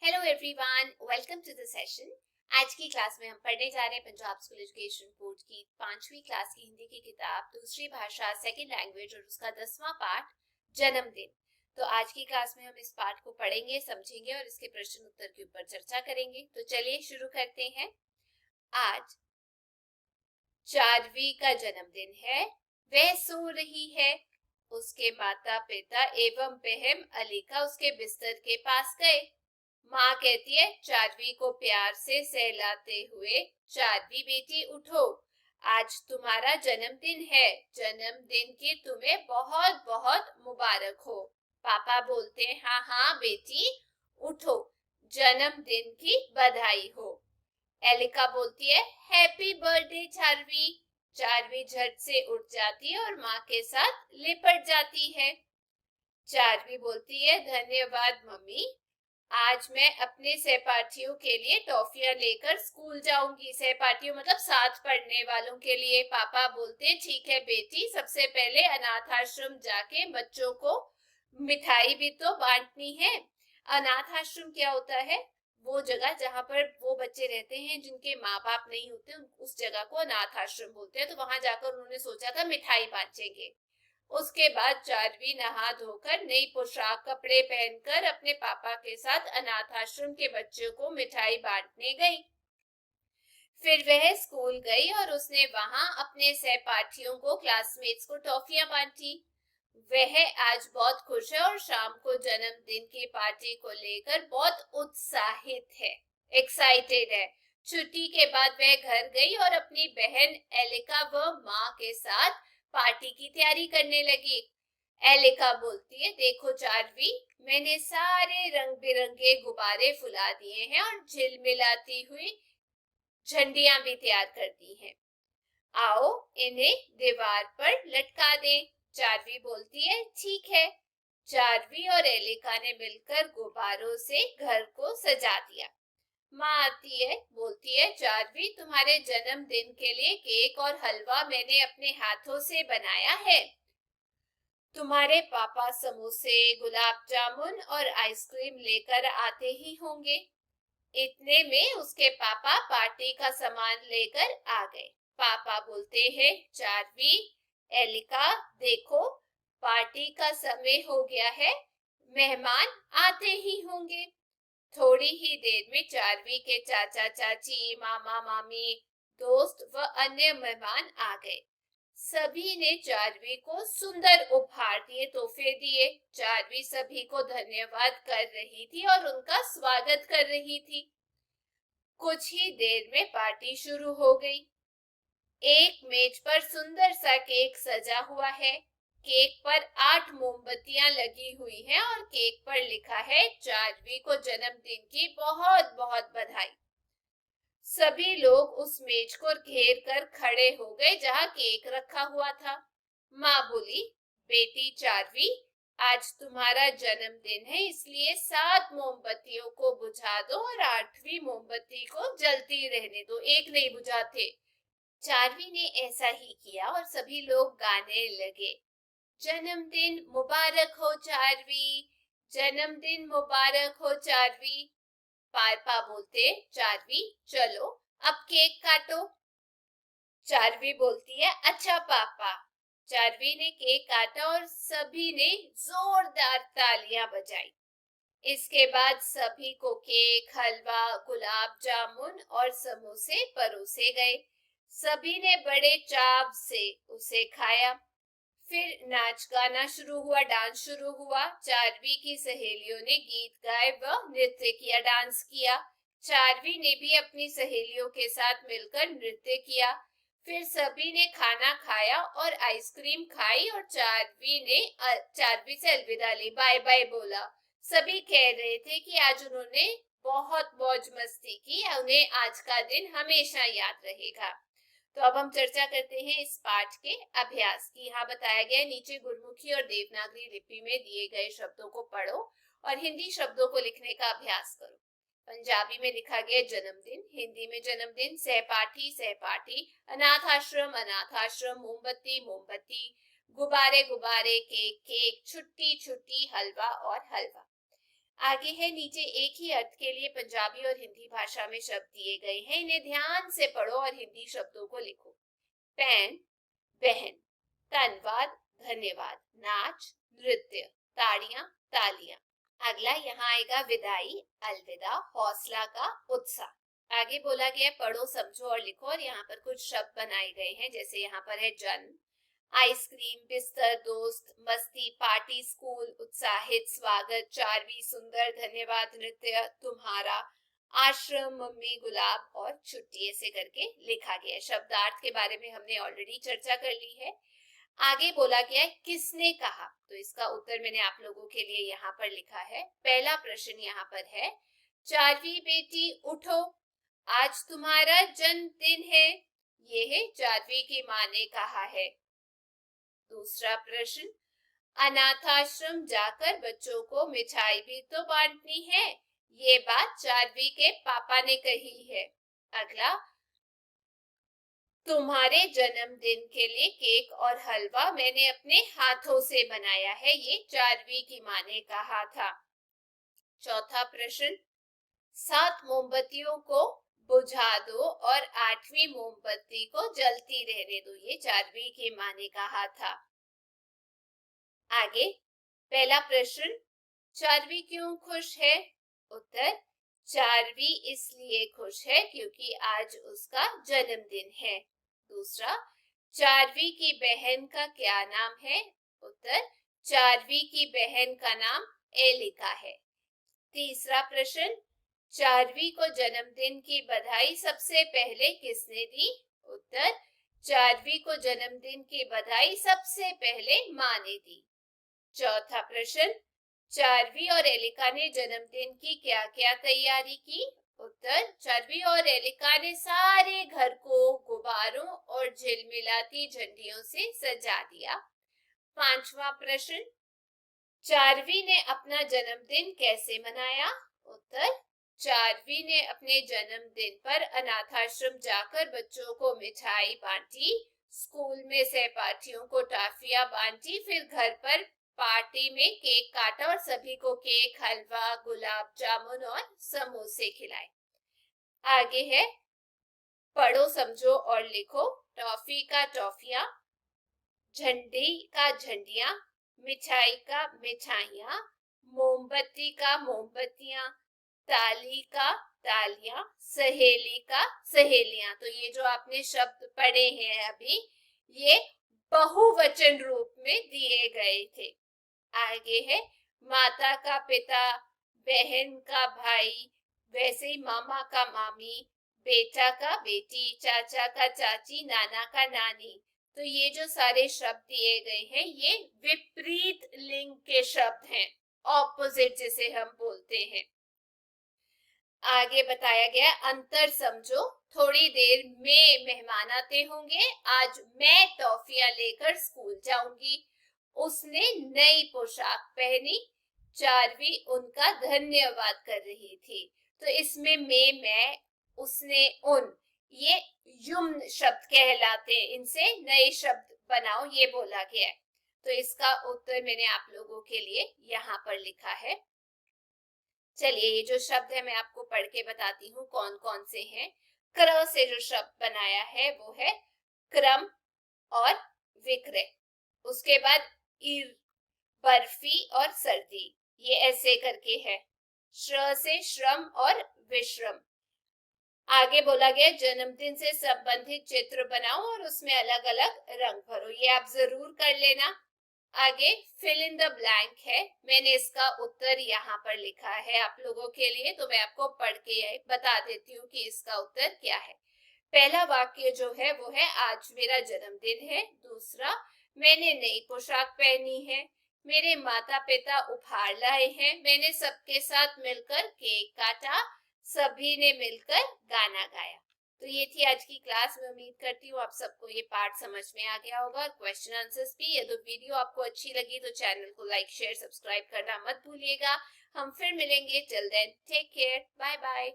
Hello everyone, welcome to the session. आज की class में हम पढ़ने जा रहे हैं पंजाब स्कूल एजुकेशन बोर्ड की 5वीं क्लास की हिंदी की किताब दूसरी भाषा सेकंड लैंग्वेज और उसका 10वां पाठ जन्मदिन। तो आज की क्लास में हम इस पाठ को पढ़ेंगे, समझेंगे और इसके प्रश्न उत्तर के ऊपर चर्चा करेंगे। तो चलिए शुरू करते हैं। आज चारवी का जन्मदिन है। वह सो रही है। उसके माता पिता एवं बहन अलीका उसके बिस्तर के पास गए। माँ कहती है चारवी को प्यार से सहलाते हुए, चारवी बेटी उठो, आज तुम्हारा जन्मदिन है। जन्मदिन की तुम्हें बहुत बहुत मुबारक हो। पापा बोलते हैं हाँ हाँ बेटी उठो, जन्मदिन की बधाई हो। एलिका बोलती है हैप्पी बर्थडे चारवी। चारवी झट से उठ जाती है और माँ के साथ लिपट जाती है। चारवी बोलती है धन्यवाद मम्मी, आज मैं अपने सहपाठियों के लिए टॉफियां लेकर स्कूल जाऊंगी। सहपाठियों मतलब साथ पढ़ने वालों के लिए। पापा बोलते ठीक है बेटी, सबसे पहले अनाथ आश्रम जाके बच्चों को मिठाई भी तो बांटनी है। अनाथ आश्रम क्या होता है? वो जगह जहाँ पर वो बच्चे रहते हैं जिनके माँ बाप नहीं होते, उस जगह को अनाथ आश्रम बोलते हैं। तो वहां जाकर उन्होंने सोचा था मिठाई बांटेंगे। उसके बाद चारवी नहा धोकर नई पोशाक कपड़े पहनकर अपने पापा के साथ अनाथ आश्रम के बच्चों को मिठाई बांटने गई। फिर वह स्कूल गई और उसने वहां अपने सहपाठियों को, क्लासमेट्स को टॉफियां बांटी। वह आज बहुत खुश है और शाम को जन्मदिन की पार्टी को लेकर बहुत उत्साहित है, एक्साइटेड है। छुट्टी के बाद वह घर गई और अपनी बहन एलिका व माँ के साथ पार्टी की तैयारी करने लगी। एलिका बोलती है देखो चारवी, मैंने सारे रंग बिरंगे गुब्बारे फुला दिए हैं और झिलमिलाती हुई झंडियां भी तैयार कर दी हैं। आओ इन्हें दीवार पर लटका दें। चारवी बोलती है ठीक है। चारवी और एलिका ने मिलकर गुब्बारों से घर को सजा दिया। माँ आती है, बोलती है चारवी तुम्हारे जन्मदिन के लिए केक और हलवा मैंने अपने हाथों से बनाया है। तुम्हारे पापा समोसे, गुलाब जामुन और आइसक्रीम लेकर आते ही होंगे। इतने में उसके पापा पार्टी का सामान लेकर आ गए। पापा बोलते हैं चारवी, एलिका देखो पार्टी का समय हो गया है, मेहमान आते ही होंगे। थोड़ी ही देर में चारवी के चाचा चाची, मामा मामी, दोस्त व अन्य मेहमान आ गए। सभी ने चारवी को सुंदर उपहार दिए, तोहफे दिए। चारवी सभी को धन्यवाद कर रही थी और उनका स्वागत कर रही थी। कुछ ही देर में पार्टी शुरू हो गई। एक मेज पर सुंदर सा केक सजा हुआ है। केक पर 8 मोमबत्तियां लगी हुई हैं और केक पर लिखा है चारवी को जन्मदिन की बहुत बहुत बधाई। सभी लोग उस मेज को घेर कर खड़े हो गए जहां केक रखा हुआ था। माँ बोली बेटी चारवी, आज तुम्हारा जन्मदिन है, इसलिए 7 मोमबत्तियों को बुझा दो और 8वीं मोमबत्ती को जलती रहने दो, एक नहीं बुझाते। चारवी ने ऐसा ही किया और सभी लोग गाने लगे, जन्मदिन मुबारक हो चारवी, जन्मदिन मुबारक हो चारवी। पापा बोलते चारवी चलो अब केक काटो। चारवी बोलती है अच्छा पापा। चारवी ने केक काटा और सभी ने जोरदार तालियां बजाई। इसके बाद सभी को केक, हलवा, गुलाब जामुन और समोसे परोसे गए। सभी ने बड़े चाव से उसे खाया। फिर नाच गाना शुरू हुआ, डांस शुरू हुआ। चारवी की सहेलियों ने गीत गाए व नृत्य किया, डांस किया। चारवी ने भी अपनी सहेलियों के साथ मिलकर नृत्य किया। फिर सभी ने खाना खाया और आइसक्रीम खाई और चारवी से अलविदा ली, बाय बाय बोला। सभी कह रहे थे कि आज उन्होंने बहुत मौज मस्ती की, उन्हें आज का दिन हमेशा याद रहेगा। तो अब हम चर्चा करते हैं इस पाठ के अभ्यास की। यहाँ बताया गया नीचे गुरमुखी और देवनागरी लिपि में दिए गए शब्दों को पढ़ो और हिंदी शब्दों को लिखने का अभ्यास करो। पंजाबी में लिखा गया जन्मदिन, हिंदी में जन्मदिन, सहपाठी सहपाठी, अनाथ आश्रम, मोमबत्ती मोमबत्ती, गुब्बारे गुब्बारे, केक केक, छुट्टी छुट्टी, हलवा और हलवा। आगे है, नीचे एक ही अर्थ के लिए पंजाबी और हिंदी भाषा में शब्द दिए गए हैं, इन्हें ध्यान से पढ़ो और हिंदी शब्दों को लिखो। पैन, बहन, धन्यवाद, धन्यवाद, नाच, नृत्य, ताड़ियां, तालियां। अगला यहाँ आएगा विदाई, अलविदा, हौसला का उत्साह। आगे बोला गया पढ़ो, समझो और लिखो, और यहाँ पर कुछ शब्द बनाए गए हैं, जैसे यहाँ पर है जन्म, आइसक्रीम, बिस्तर, दोस्त, मस्ती, पार्टी, स्कूल, उत्साहित, स्वागत, चारवी, सुंदर, धन्यवाद, नृत्य, तुम्हारा, आश्रम, मम्मी, गुलाब और छुट्टी, ऐसे करके लिखा गया है। शब्दार्थ के बारे में हमने ऑलरेडी चर्चा कर ली है। आगे बोला गया है किसने कहा, तो इसका उत्तर मैंने आप लोगों के लिए यहाँ पर लिखा है। पहला प्रश्न यहाँ पर है, चारवी बेटी उठो, आज तुम्हारा जन्मदिन है। ये है चारवी की माँ ने कहा है। दूसरा प्रश्न, अनाथाश्रम जाकर बच्चों को मिठाई भी तो बांटनी है, ये बात चारवी के पापा ने कही है। अगला, तुम्हारे जन्मदिन के लिए केक और हलवा मैंने अपने हाथों से बनाया है, ये चारवी की माँ ने कहा था। चौथा प्रश्न, 7 मोमबत्तियों को बुझा दो और 8वीं मोमबत्ती को जलती रहने दो, ये चारवी की माँ ने कहा था। आगे पहला प्रश्न, चारवी क्यों खुश है? उत्तर, चारवी इसलिए खुश है क्योंकि आज उसका जन्मदिन है। दूसरा, चारवी की बहन का क्या नाम है? उत्तर, चारवी की बहन का नाम एलिका है। तीसरा प्रश्न, चारवी को जन्मदिन की बधाई सबसे पहले किसने दी? उत्तर, चारवी को जन्मदिन की बधाई सबसे पहले माँ ने दी। चौथा प्रश्न, चारवी और एलिका ने जन्मदिन की क्या क्या तैयारी की? उत्तर, चारवी और एलिका ने सारे घर को गुब्बारों और झिलमिलाती झंडियों से सजा दिया। पांचवा प्रश्न, चारवी ने अपना जन्मदिन कैसे मनाया? उत्तर, चारवी ने अपने जन्मदिन पर अनाथाश्रम जाकर बच्चों को मिठाई बांटी, स्कूल में सहपाठियों को टॉफियां बांटी, फिर घर पर पार्टी में केक काटा और सभी को केक, हलवा, गुलाब जामुन और समोसे खिलाए। आगे है, पढ़ो, समझो और लिखो। टॉफी का टॉफियां, झंडी का झंडियां, मिठाई का मिठाइयां, मोमबत्ती का मोमबत्तियां, ताली का तालियां, सहेली का सहेलियां। तो ये जो आपने शब्द पढ़े हैं अभी, ये बहुवचन रूप में दिए गए थे। आगे है, माता का पिता, बहन का भाई, वैसे ही मामा का मामी, बेटा का बेटी, चाचा का चाची, नाना का नानी। तो ये जो सारे शब्द दिए गए हैं, ये विपरीत लिंग के शब्द हैं, ऑपोजिट जिसे हम बोलते हैं। आगे बताया गया, अंतर समझो। थोड़ी देर में मेहमान आते होंगे, आज मैं टॉफियां लेकर स्कूल जाऊंगी। उसने नई पोशाक पहनी, चारवी उनका धन्यवाद कर रही थी। तो इसमें मैं, उसने, उन, ये युम्न शब्द कहलाते हैं, इनसे नए शब्द बनाओ, ये बोला गया है। तो इसका उत्तर मैंने आप लोगों के लिए यहाँ पर लिखा है। चलिए, ये जो शब्द है मैं आपको पढ़ के बताती हूँ कौन कौन से हैं। क्र से जो शब्द बनाया है वो है क्रम और विक्रय। उसके बाद ईर, बर्फी और सर्दी, ये ऐसे करके है। श्र से श्रम और विश्रम। आगे बोला गया, जन्मदिन से संबंधित चित्र बनाओ और उसमें अलग अलग रंग भरो, ये आप जरूर कर लेना। आगे फिल इन द ब्लैंक है, मैंने इसका उत्तर यहाँ पर लिखा है आप लोगों के लिए, तो मैं आपको पढ़ के बता देती हूँ कि इसका उत्तर क्या है। पहला वाक्य जो है वो है, आज मेरा जन्मदिन है। दूसरा, मैंने नई पोशाक पहनी है। मेरे माता पिता उपहार लाए हैं। मैंने सबके साथ मिलकर केक काटा। सभी ने मिलकर गाना गाया। तो ये थी आज की क्लास में। उम्मीद करती हूँ आप सबको ये पार्ट समझ में आ गया होगा, क्वेश्चन आंसर्स भी। यदि वीडियो आपको अच्छी लगी तो चैनल को लाइक, शेयर, सब्सक्राइब करना मत भूलिएगा। हम फिर मिलेंगे। Till then take care, bye bye.